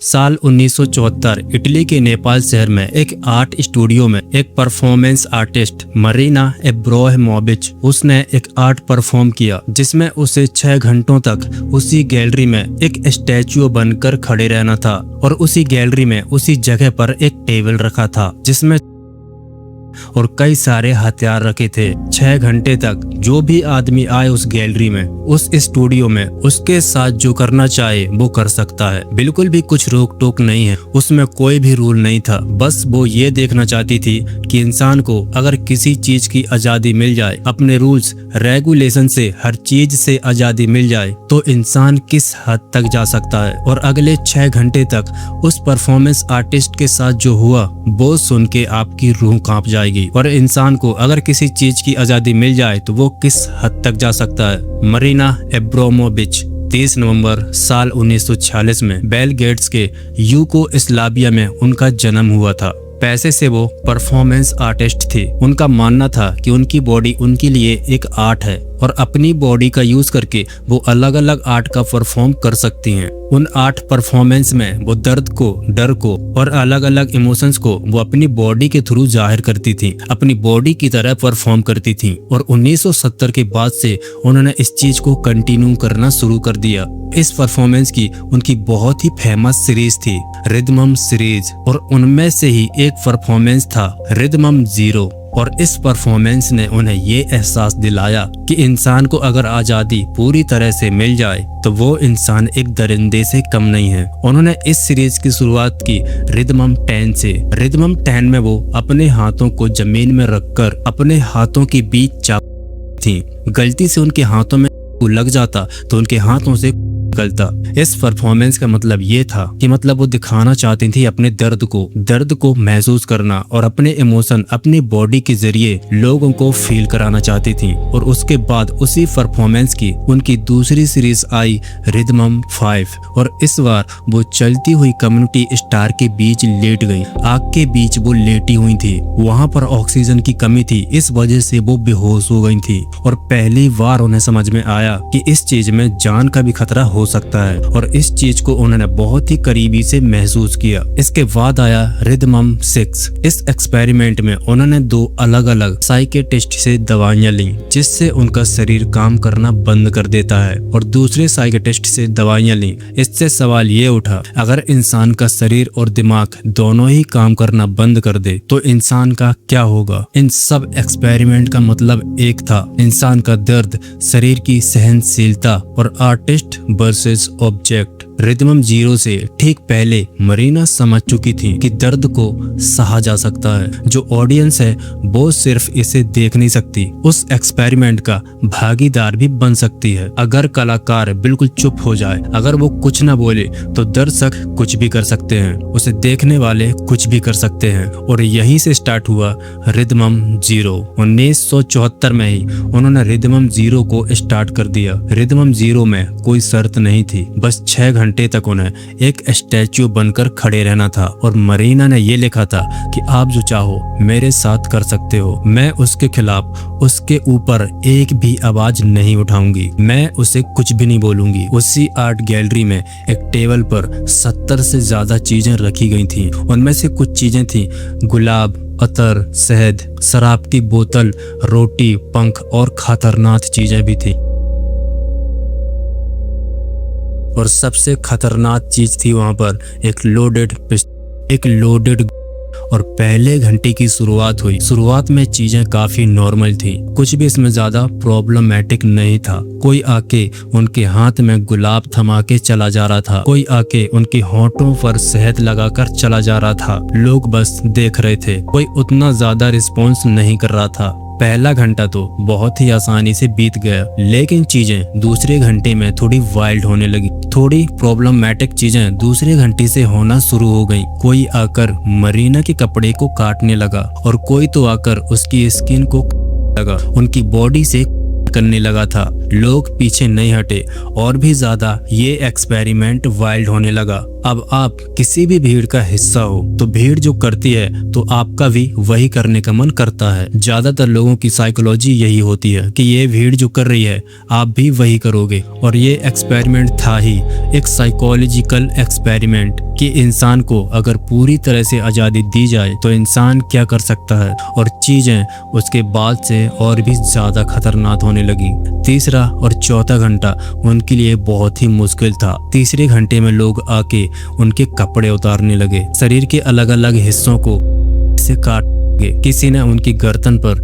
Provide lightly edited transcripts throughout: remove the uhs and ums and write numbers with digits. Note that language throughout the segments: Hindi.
साल 1974 इटली के नेपाल शहर में एक आर्ट स्टूडियो में एक परफॉर्मेंस आर्टिस्ट मरीना एब्रोहिमोविच उसने एक आर्ट परफॉर्म किया जिसमें उसे 6 घंटों तक उसी गैलरी में एक स्टैच्यू बनकर खड़े रहना था और उसी गैलरी में उसी जगह पर एक टेबल रखा था जिसमें और कई सारे हथियार रखे थे। 6 घंटे तक जो भी आदमी आए उस गैलरी में, उस स्टूडियो में, उसके साथ जो करना चाहे वो कर सकता है। बिल्कुल भी कुछ रोक टोक नहीं है, उसमें कोई भी रूल नहीं था। बस वो ये देखना चाहती थी कि इंसान को अगर किसी चीज की आजादी मिल जाए, अपने रूल्स रेगुलेशन से हर चीज से आजादी मिल जाए, तो इंसान किस हद तक जा सकता है। और अगले 6 घंटे तक उस परफॉर्मेंस आर्टिस्ट के साथ जो हुआ वो सुन के आपकी रूह कांप जाएगी। और इंसान को अगर किसी चीज की आजादी मिल जाए तो वो किस हद तक जा सकता है। मरीना एब्रोहिमोविच 30 नवंबर साल 1946 में बेलग्रेड के यूगोस्लाविया में उनका जन्म हुआ था। पैसे से वो परफॉर्मेंस आर्टिस्ट थी। उनका मानना था कि उनकी बॉडी उनके लिए एक आर्ट है और अपनी बॉडी का यूज करके वो अलग अलग आर्ट का परफॉर्म कर सकती हैं। उन आर्ट परफॉर्मेंस में वो दर्द को, डर को और अलग अलग इमोशंस को वो अपनी बॉडी के थ्रू जाहिर करती थी, अपनी बॉडी की तरह परफॉर्म करती थी। और 1970 के बाद से उन्होंने इस चीज को कंटिन्यू करना शुरू कर दिया। इस परफॉर्मेंस की उनकी बहुत ही फेमस सीरीज थी, रिदमम सीरीज, और उनमें से ही एक परफॉर्मेंस था रिदमम जीरो। और इस परफॉर्मेंस ने उन्हें ये एहसास दिलाया कि इंसान को अगर आजादी पूरी तरह से मिल जाए तो वो इंसान एक दरिंदे से कम नहीं है। उन्होंने इस सीरीज की शुरुआत की रिदमम 10 से। रिदमम 10 में वो अपने हाथों को जमीन में रखकर अपने हाथों के बीच चाप थी। गलती से उनके हाथों में लग जाता तो उनके हाथों से गलता। इस परफॉर्मेंस का मतलब ये था कि वो दिखाना चाहती थी अपने दर्द को महसूस करना और अपने इमोशन अपनी बॉडी के जरिए लोगों को फील कराना चाहती थी। और उसके बाद उसी परफॉर्मेंस की उनकी दूसरी सीरीज आई रिदमम 5 और इस बार वो चलती हुई कम्युनिटी स्टार के बीच लेट गई। आग के बीच वो लेटी हुई थी। वहां पर ऑक्सीजन की कमी थी, इस वजह से वो बेहोश हो गई थी। और पहली बार उन्हें समझ में आया कि इस चीज में जान का भी खतरा हो सकता है और इस चीज को उन्होंने बहुत ही करीबी से महसूस किया। इसके बाद आया रिदमम 6। इस एक्सपेरिमेंट में उन्होंने 2 अलग अलग साइकेट्रिस्ट से दवाइयां ली जिससे उनका शरीर काम करना बंद कर देता है और दूसरे साइकेट्रिस्ट से दवाइयां ली। इससे सवाल ये उठा, अगर इंसान का शरीर और दिमाग दोनों ही काम करना बंद कर दे तो इंसान का क्या होगा। इन सब एक्सपेरिमेंट का मतलब एक था, इंसान का दर्द, शरीर की सहनशीलता और आर्टिस्ट वर्सेस ऑब्जेक्ट। रिदमम 0 से ठीक पहले मरीना समझ चुकी थी कि दर्द को सहा जा सकता है, जो ऑडियंस है वो सिर्फ इसे देख नहीं सकती, उस एक्सपेरिमेंट का भागीदार भी बन सकती है। अगर कलाकार बिल्कुल चुप हो जाए, अगर वो कुछ ना बोले तो दर्शक कुछ भी कर सकते हैं, उसे देखने वाले कुछ भी कर सकते हैं। और यहीं से स्टार्ट हुआ रिदमम 0। 1974 में ही उन्होंने रिदमम 0 को स्टार्ट कर दिया। रिदमम 0 में कोई शर्त नहीं थी, बस 6 घंटे तक उन्हें एक स्टैच्यू बनकर खड़े रहना था। और मरीना ने ये लिखा था कि आप जो चाहो मेरे साथ कर सकते हो, मैं उसके खिलाफ, उसके ऊपर एक भी आवाज नहीं उठाऊंगी, मैं उसे कुछ भी नहीं बोलूंगी। उसी आर्ट गैलरी में एक टेबल पर 70 से ज्यादा चीजें रखी गई थी। उनमें से कुछ चीजें थी गुलाब, अतर, शहद, शराब की बोतल, रोटी, पंख और खतरनाक चीजें भी थी। और सबसे खतरनाक चीज थी वहां पर एक लोडेड और पहले घंटे की शुरुआत हुई। शुरुआत में चीजें काफी नॉर्मल थी, कुछ भी इसमें ज्यादा प्रॉब्लमैटिक नहीं था। कोई आके उनके हाथ में गुलाब थमा के चला जा रहा था, कोई आके उनके होंठों पर शहद लगाकर चला जा रहा था। लोग बस देख रहे थे, कोई उतना ज्यादा रिस्पॉन्स नहीं कर रहा था। पहला घंटा तो बहुत ही आसानी से बीत गया, लेकिन चीजें दूसरे घंटे में थोड़ी वाइल्ड होने लगी। थोड़ी प्रॉब्लमैटिक चीजें दूसरे घंटे से होना शुरू हो गई। कोई आकर मरीना के कपड़े को काटने लगा और कोई तो आकर उसकी स्किन को लगा, उनकी बॉडी से करने लगा था। लोग पीछे नहीं हटे और भी ज्यादा ये एक्सपेरिमेंट वाइल्ड होने लगा। अब आप किसी भी भीड़ का हिस्सा हो तो भीड़ जो करती है तो आपका भी वही करने का मन करता है। ज्यादातर लोगों की साइकोलॉजी यही होती है कि ये भीड़ जो कर रही है आप भी वही करोगे। और ये एक्सपेरिमेंट था ही एक साइकोलॉजिकल एक्सपेरिमेंट। कि इंसान को अगर पूरी तरह से आज़ादी दी जाए तो इंसान क्या कर सकता है, और चीज़ें उसके बाद से और भी ज़्यादा खतरनाक होने लगी। तीसरा और चौथा घंटा उनके लिए बहुत ही मुश्किल था। तीसरे घंटे में लोग आके उनके कपड़े उतारने लगे, शरीर के अलग अलग हिस्सों को से काट गए। किसी ने उनकी गर्दन पर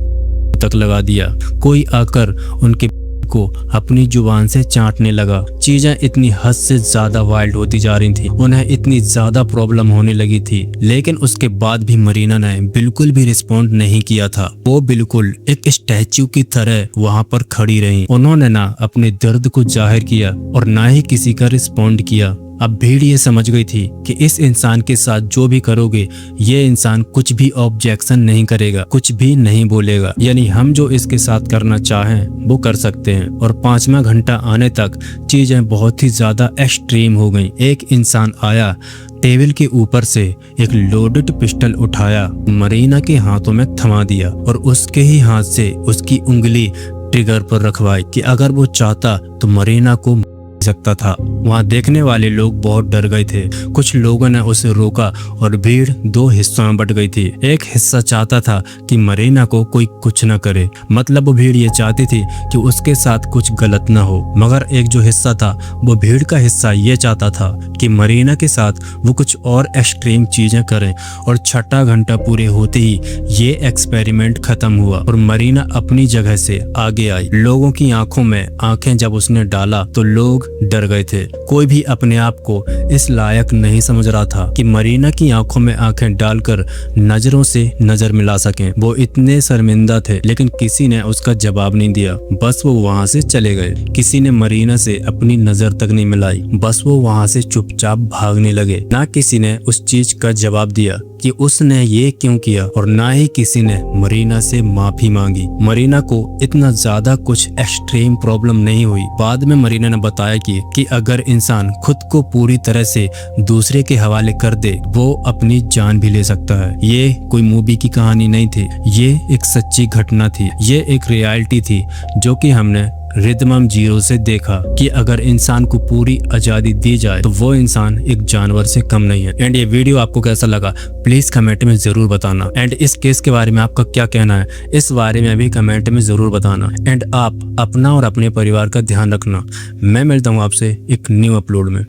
तक लगा दिया, कोई आकर उनके को अपनी जुबान से चाटने लगा। चीजें इतनी हद से ज्यादा वाइल्ड होती जा रही थी, उन्हें इतनी ज्यादा प्रॉब्लम होने लगी थी। लेकिन उसके बाद भी मरीना ने बिल्कुल भी रिस्पॉन्ड नहीं किया था। वो बिल्कुल एक स्टैच्यू की तरह वहां पर खड़ी रही। उन्होंने ना अपने दर्द को जाहिर किया और ना ही किसी का रिस्पॉन्ड किया। अब भीड़ ये समझ गई थी कि इस इंसान के साथ जो भी करोगे, ये इंसान कुछ भी ऑब्जेक्शन नहीं करेगा, कुछ भी नहीं बोलेगा, यानी हम जो इसके साथ करना चाहें वो कर सकते हैं। और 5वां घंटा आने तक चीजें बहुत ही ज्यादा एक्सट्रीम हो गईं। एक इंसान आया, टेबल के ऊपर से एक लोडेड पिस्टल उठाया, मरीना के हाथों में थमा दिया और उसके ही हाथ से उसकी उंगली ट्रिगर पर रखवाई कि अगर वो चाहता तो मरीना को सकता था। वहां देखने वाले लोग बहुत डर गए थे। कुछ लोगों ने उसे रोका और भीड़ 2 हिस्सों में बट गई थी। एक हिस्सा चाहता था कि मरीना को कोई कुछ न करे, मतलब वो भीड़ ये चाहती थी कि उसके साथ कुछ गलत न हो। मगर एक जो हिस्सा था, वो भीड़ का हिस्सा ये चाहता था कि मरीना के साथ वो कुछ और एक्सट्रीम चीजें करें। और 6वां घंटा पूरे होते ही ये एक्सपेरिमेंट खत्म हुआ और मरीना अपनी जगह से आगे आई। लोगों की आंखों में आंखें जब उसने डाला तो लोग डर गए थे। कोई भी अपने आप को इस लायक नहीं समझ रहा था कि मरीना की आंखों में आंखें डालकर नजरों से नजर मिला सकें। वो इतने शर्मिंदा थे, लेकिन किसी ने उसका जवाब नहीं दिया। बस वो वहां से चले गए। किसी ने मरीना से अपनी नजर तक नहीं मिलाई, बस वो वहां से चुपचाप भागने लगे। ना किसी ने उस चीज का जवाब दिया कि उसने ये क्यों किया, और ना ही किसी ने मरीना से माफी मांगी। मरीना को इतना ज्यादा कुछ एक्सट्रीम प्रॉब्लम नहीं हुई। बाद में मरीना ने बताया कि अगर इंसान खुद को पूरी तरह से दूसरे के हवाले कर दे, वो अपनी जान भी ले सकता है। ये कोई मूवी की कहानी नहीं थी, ये एक सच्ची घटना थी, ये एक रियलिटी थी जो कि हमने रिदमम 0 से देखा कि अगर इंसान को पूरी आजादी दी जाए तो वो इंसान एक जानवर से कम नहीं है। एंड ये वीडियो आपको कैसा लगा प्लीज कमेंट में जरूर बताना। एंड इस केस के बारे में आपका क्या कहना है, इस बारे में भी कमेंट में जरूर बताना। एंड आप अपना और अपने परिवार का ध्यान रखना। मैं मिलता हूँ आपसे एक न्यू अपलोड में।